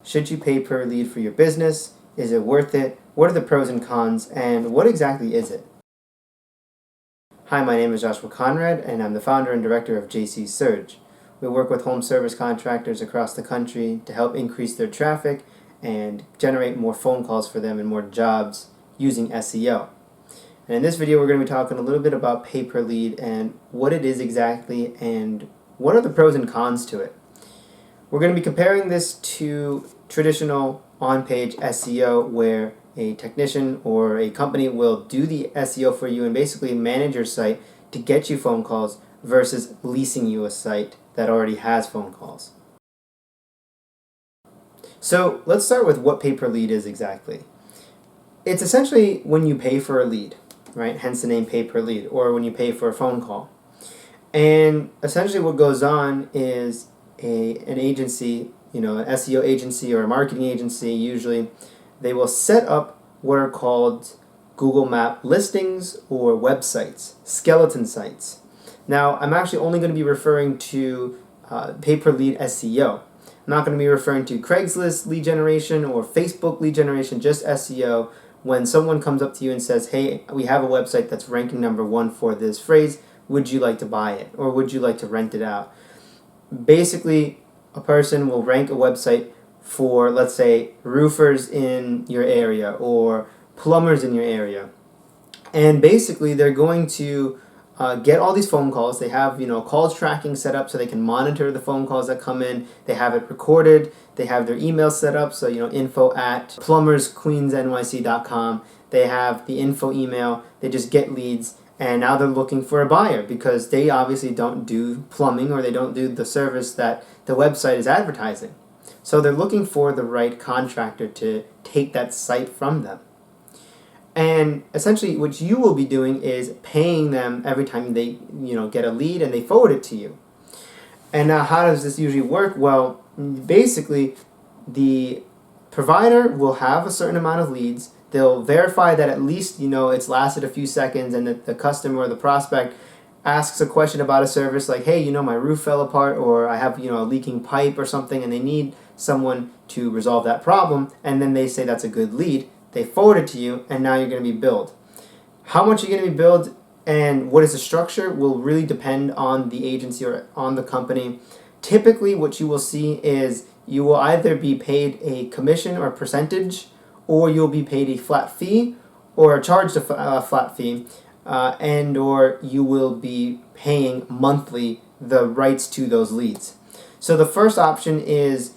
Should you pay per lead for your business? Is it worth it? What are the pros and cons, and what exactly is it? Hi, my name is Joshua Conrad, and I'm the founder and director of JC Surge. We work with home service contractors across the country to help increase their traffic and generate more phone calls for them and more jobs using SEO. And in this video, we're going to be talking a little bit about pay per lead and what it is exactly and what are the pros and cons to it. We're going to be comparing this to traditional on-page SEO where a technician or a company will do the SEO for you and basically manage your site to get you phone calls versus leasing you a site that already has phone calls. So let's start with what pay per lead is exactly. It's essentially when you pay for a lead, right? Hence the name pay per lead, or when you pay for a phone call. And essentially what goes on is an agency, an SEO agency or a marketing agency, usually, they will set up what are called Google Map listings or websites, skeleton sites. Now, I'm actually only going to be referring to pay per lead SEO. I'm not going to be referring to Craigslist lead generation or Facebook lead generation, just SEO. When someone comes up to you and says, hey, we have a website that's ranking number 1 for this phrase, would you like to buy it or would you like to rent it out? Basically, a person will rank a website for, let's say, roofers in your area or plumbers in your area. And basically, they're going to get all these phone calls. They have, call tracking set up so they can monitor the phone calls that come in. They have it recorded. They have their email set up, so, info@plumbersqueensnyc.com. They have the info email. They just get leads. And now they're looking for a buyer because they obviously don't do plumbing or they don't do the service that the website is advertising. So they're looking for the right contractor to take that site from them. And essentially what you will be doing is paying them every time they get a lead and they forward it to you. And now how does this usually work? Well, basically the provider will have a certain amount of leads. They'll verify that at least, it's lasted a few seconds and that the customer or the prospect asks a question about a service like, hey, my roof fell apart or I have, a leaking pipe or something and they need someone to resolve that problem. And then they say that's a good lead. They forward it to you and now you're going to be billed. How much you're going to be billed and what is the structure will really depend on the agency or on the company. Typically what you will see is you will either be paid a commission or percentage, or you'll be paid a flat fee or charged a flat fee, and or you will be paying monthly the rights to those leads. So the first option is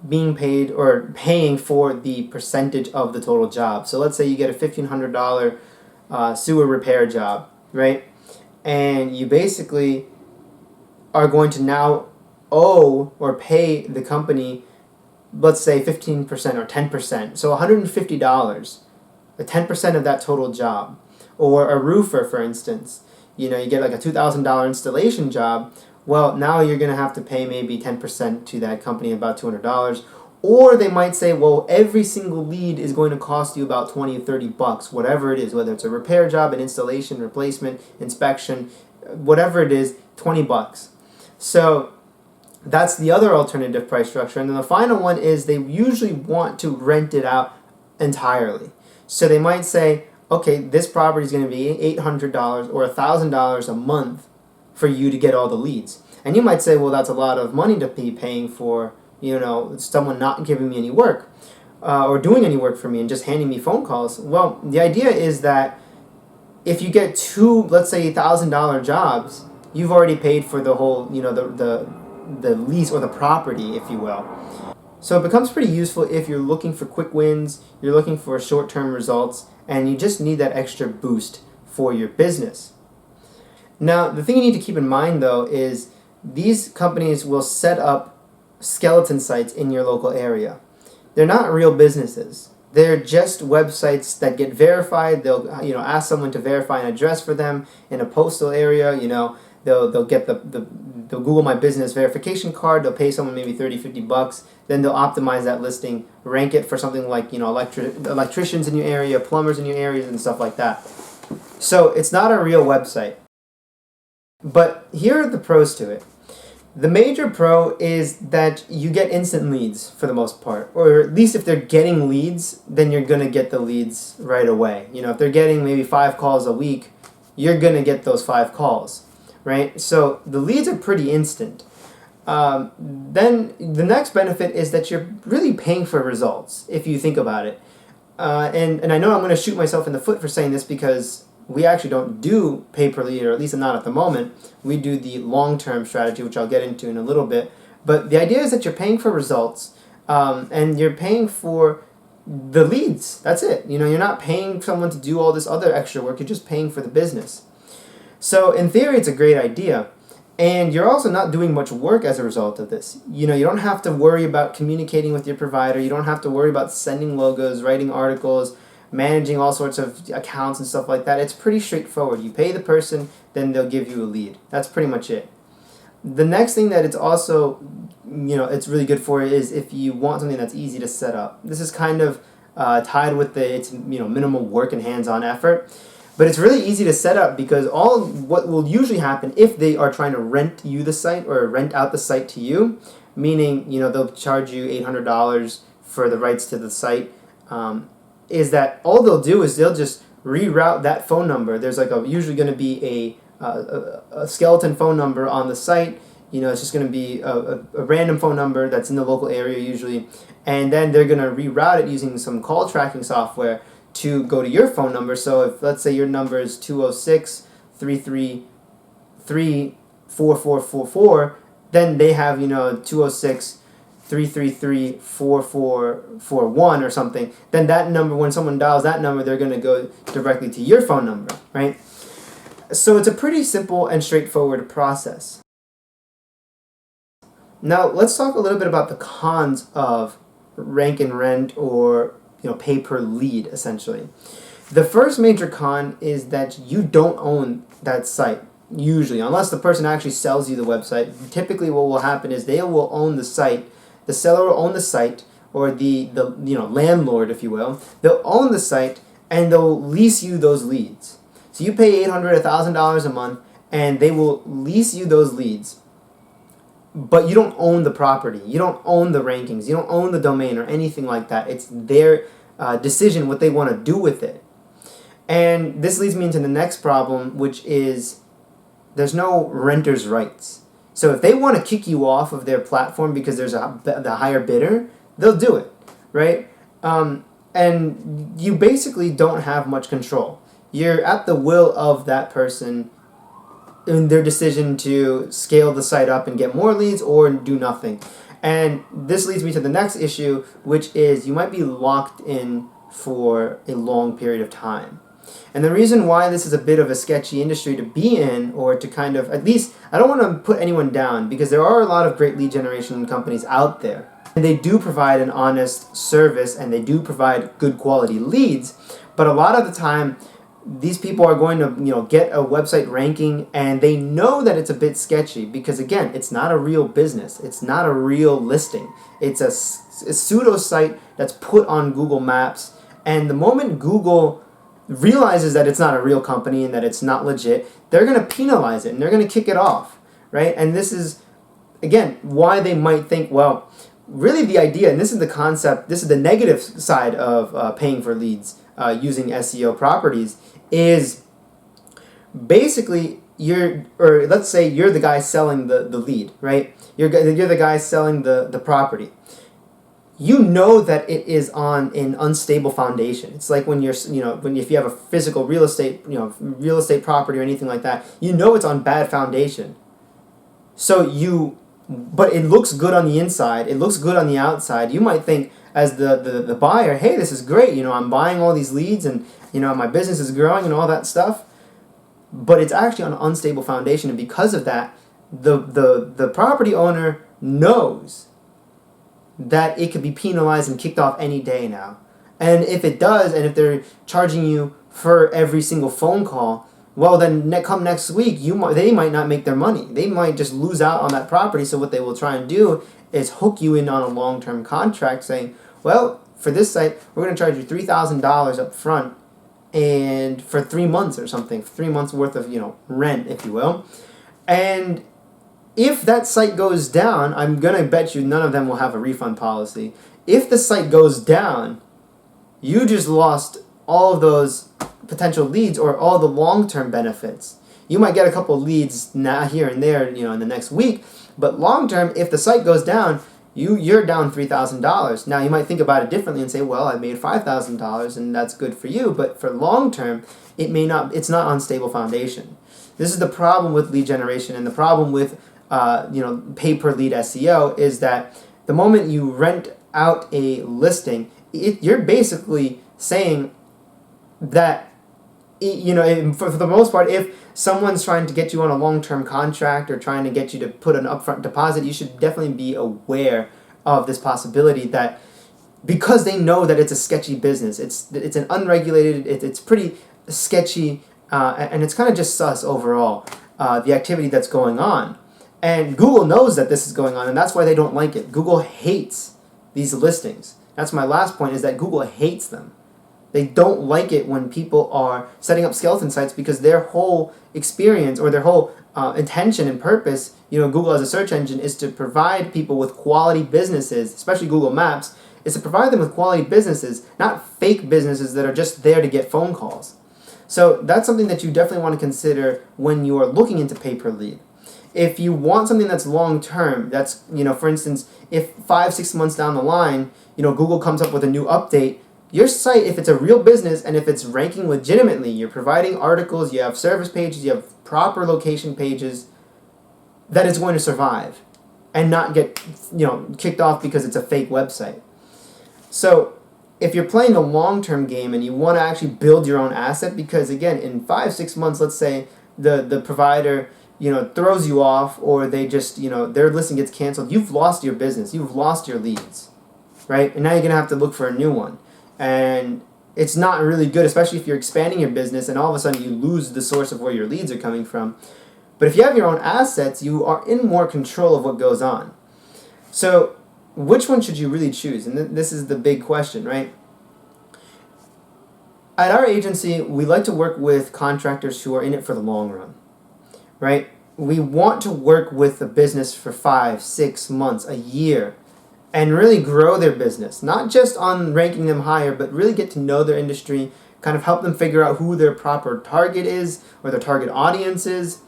being paid or paying for the percentage of the total job. So let's say you get a $1,500 sewer repair job, right? And you basically are going to now owe or pay the company, let's say 15% or 10%, so $150, 10% of that total job. Or a roofer, for instance, you get like a $2,000 installation job, well, now you're going to have to pay maybe 10% to that company, about $200. Or they might say, well, every single lead is going to cost you about $20 or $30, whatever it is, whether it's a repair job, an installation, replacement, inspection, whatever it is, $20. So that's the other alternative price structure. And then the final one is they usually want to rent it out entirely. So they might say, okay, this property is going to be $800 or $1,000 a month for you to get all the leads. And you might say, well, that's a lot of money to be paying for, someone not giving me any work or doing any work for me and just handing me phone calls. Well, the idea is that if you get two, let's say, $1,000 jobs, you've already paid for the whole, the lease or the property, if you will. So it becomes pretty useful if you're looking for quick wins, you're looking for short-term results, and you just need that extra boost for your business. Now, the thing you need to keep in mind, though, is these companies will set up skeleton sites in your local area. They're not real businesses. They're just websites that get verified. They'll ask someone to verify an address for them in a postal area. They'll get the Google My Business verification card. They'll pay someone maybe $30, $50. Then they'll optimize that listing, rank it for something like electricians in your area, plumbers in your areas, and stuff like that. So it's not a real website. But here are the pros to it. The major pro is that you get instant leads for the most part, or at least if they're getting leads, then you're gonna get the leads right away. You know, if they're getting maybe 5 calls a week, you're gonna get those 5 calls, right? So the leads are pretty instant. Then the next benefit is that you're really paying for results if you think about it. And I know I'm going to shoot myself in the foot for saying this because we actually don't do pay per lead, or at least not at the moment. We do the long-term strategy, which I'll get into in a little bit. But the idea is that you're paying for results, and you're paying for the leads. That's it. You know, you're not paying someone to do all this other extra work. You're just paying for the business. So in theory, it's a great idea. And you're also not doing much work as a result of this. You know, you don't have to worry about communicating with your provider. You don't have to worry about sending logos, writing articles, managing all sorts of accounts and stuff like that. It's pretty straightforward. You pay the person, then they'll give you a lead. That's pretty much it. The next thing that it's also, you know, it's really good for is if you want something that's easy to set up. This is kind of tied with it's minimal work and hands-on effort. But it's really easy to set up because what will usually happen if they are trying to rent you the site or rent out the site to you, meaning they'll charge you $800 for the rights to the site, is that all they'll do is they'll just reroute that phone number. There's usually going to be a skeleton phone number on the site. It's just going to be a random phone number that's in the local area usually, and then they're going to reroute it using some call tracking software to go to your phone number. So if, let's say, your number is 206-333-4444, then they have 206-333-4441 or something. Then that number, when someone dials that number, they're going to go directly to your phone number, right? So it's a pretty simple and straightforward process. Now let's talk a little bit about the cons of rank and rent, or pay per lead, essentially. The first major con is that you don't own that site, usually, unless the person actually sells you the website. Typically what will happen is they will own the site, the seller will own the site, or the landlord, if you will. They'll own the site and they'll lease you those leads. So you pay $800, $1,000 a month, and they will lease you those leads. But you don't own the property. You don't own the rankings. You don't own the domain or anything like that. It's their decision what they want to do with it. And this leads me into the next problem, which is there's no renter's rights. So if they want to kick you off of their platform because there's the higher bidder, they'll do it, right? And you basically don't have much control. You're at the will of that person in their decision to scale the site up and get more leads or do nothing. And this leads me to the next issue, which is you might be locked in for a long period of time. And the reason why this is a bit of a sketchy industry to be in, or to kind of, at least, I don't want to put anyone down, because there are a lot of great lead generation companies out there. And they do provide an honest service, and they do provide good quality leads, but a lot of the time, these people are going to get a website ranking, and they know that it's a bit sketchy because, again, it's not a real business. It's not a real listing. It's a pseudo site that's put on Google Maps, and the moment Google realizes that it's not a real company and that it's not legit, they're going to penalize it and they're going to kick it off, right? And this is, again, why they might think, well, really the idea, and this is the concept, this is the negative side of paying for leads using SEO properties, is basically let's say you're the guy selling the lead, right? You're the guy selling the property. You know that it is on an unstable foundation. It's like when if you have a physical real estate property or anything like that, it's on bad foundation. But it looks good on the inside, it looks good on the outside. You might think, as the buyer, hey, this is great, I'm buying all these leads and my business is growing and all that stuff. But it's actually on an unstable foundation, and because of that, the property owner knows that it could be penalized and kicked off any day now. And if it does, and if they're charging you for every single phone call, well, then come next week, they might not make their money. They might just lose out on that property. So what they will try and do is hook you in on a long-term contract saying, well, for this site, we're going to charge you $3,000 up front and for 3 months or something, 3 months worth of rent, if you will. And If that site goes down, I'm going to bet you none of them will have a refund policy. If the site goes down, you just lost all of those potential leads or all the long-term benefits. You might get a couple leads now here and there, in the next week, but long-term, if the site goes down, you're down $3,000. Now you might think about it differently and say, well, I made $5,000 and that's good for you, but for long-term, it's not on stable foundation. This is the problem with lead generation, and the problem with pay-per-lead SEO is that the moment you rent out a listing, you're basically saying that, for the most part, if someone's trying to get you on a long-term contract or trying to get you to put an upfront deposit, you should definitely be aware of this possibility that because they know that it's a sketchy business, it's an unregulated, it's pretty sketchy, and it's kind of just sus overall, the activity that's going on. And Google knows that this is going on, and that's why they don't like it. Google hates these listings. That's my last point, is that Google hates them. They don't like it when people are setting up skeleton sites because their whole experience or their whole intention and purpose, Google as a search engine, is to provide people with quality businesses, especially Google Maps, is to provide them with quality businesses, not fake businesses that are just there to get phone calls. So that's something that you definitely want to consider when you are looking into pay-per-lead. If you want something that's long-term, that's, for instance, if 5-6 months down the line, Google comes up with a new update, your site, if it's a real business and if it's ranking legitimately, you're providing articles, you have service pages, you have proper location pages, that is going to survive and not get, kicked off because it's a fake website. So if you're playing a long-term game and you want to actually build your own asset, because again, in 5-6 months, let's say the provider, throws you off, or they just, their listing gets canceled, you've lost your business, you've lost your leads, right? And now you're going to have to look for a new one. And it's not really good, especially if you're expanding your business and all of a sudden you lose the source of where your leads are coming from. But if you have your own assets, you are in more control of what goes on. So which one should you really choose? And this is the big question, right? At our agency, we like to work with contractors who are in it for the long run, right? We want to work with a business for 5-6 months, a year, and really grow their business. Not just on ranking them higher, but really get to know their industry, kind of help them figure out who their proper target is or their target audience is,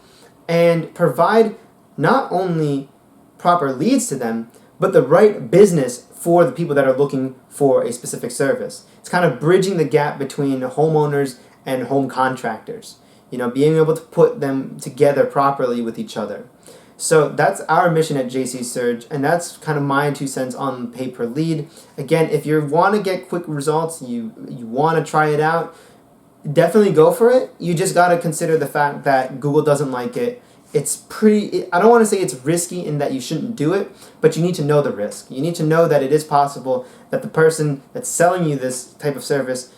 and provide not only proper leads to them, but the right business for the people that are looking for a specific service. It's kind of bridging the gap between homeowners and home contractors. Being able to put them together properly with each other. So that's our mission at JC Surge, and that's kind of my 2 cents on pay-per-lead. Again, if you want to get quick results, you want to try it out, definitely go for it. You just got to consider the fact that Google doesn't like it. I don't want to say it's risky in that you shouldn't do it, but you need to know the risk. You need to know that it is possible that the person that's selling you this type of service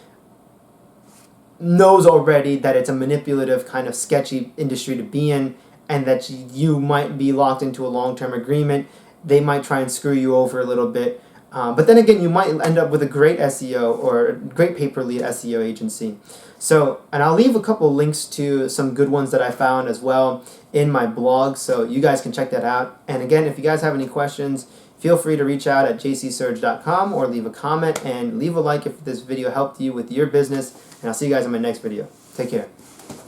knows already that it's a manipulative kind of sketchy industry to be in, and that you might be locked into a long-term agreement. They might try and screw you over a little bit. But then again, you might end up with a great SEO or a great pay-per-lead SEO agency. So, and I'll leave a couple links to some good ones that I found as well in my blog, so you guys can check that out. And again, if you guys have any questions, feel free to reach out at jcsurge.com or leave a comment and leave a like if this video helped you with your business. And I'll see you guys in my next video. Take care.